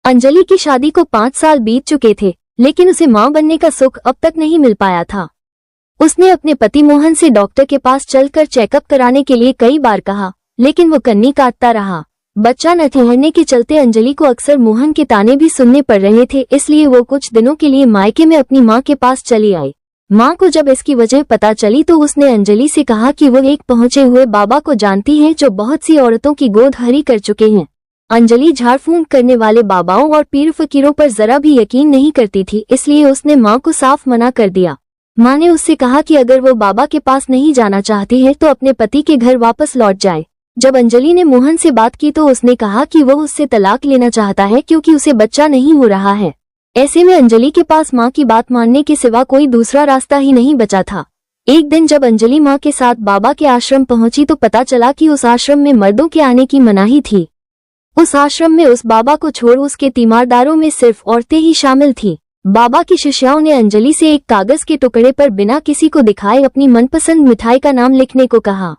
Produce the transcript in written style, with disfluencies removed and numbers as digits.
अंजलि की शादी को 5 साल बीत चुके थे, लेकिन उसे मां बनने का सुख अब तक नहीं मिल पाया था। उसने अपने पति मोहन से डॉक्टर के पास चलकर चेकअप कराने के लिए कई बार कहा, लेकिन वो कन्नी काटता रहा। बच्चा न ठहरने के चलते अंजलि को अक्सर मोहन के ताने भी सुनने पड़ रहे थे, इसलिए वो कुछ दिनों के लिए मायके में अपनी मां के पास चली आई। मां को जब इसकी वजह पता चली तो उसने अंजलि से कहा कि वो एक पहुंचे हुए बाबा को जानती है जो बहुत सी औरतों की गोद हरी कर चुके हैं। अंजलि झाड़ फूंक करने वाले बाबाओं और पीर फकीरों पर जरा भी यकीन नहीं करती थी, इसलिए उसने मां को साफ मना कर दिया। मां ने उससे कहा कि अगर वो बाबा के पास नहीं जाना चाहती है तो अपने पति के घर वापस लौट जाए। जब अंजलि ने मोहन से बात की तो उसने कहा कि वो उससे तलाक लेना चाहता है क्योंकि उसे बच्चा नहीं हो रहा है। ऐसे में अंजलि के पास मां की बात मानने के सिवा कोई दूसरा रास्ता ही नहीं बचा था। एक दिन जब अंजलि मां के साथ बाबा के आश्रम पहुंची तो पता चला कि उस आश्रम में मर्दों के आने की मनाही थी। उस आश्रम में उस बाबा को छोड़ उसके तीमारदारों में सिर्फ औरतें ही शामिल थीं। बाबा की शिष्याओं ने अंजलि से एक कागज के टुकड़े पर बिना किसी को दिखाए अपनी मनपसंद मिठाई का नाम लिखने को कहा।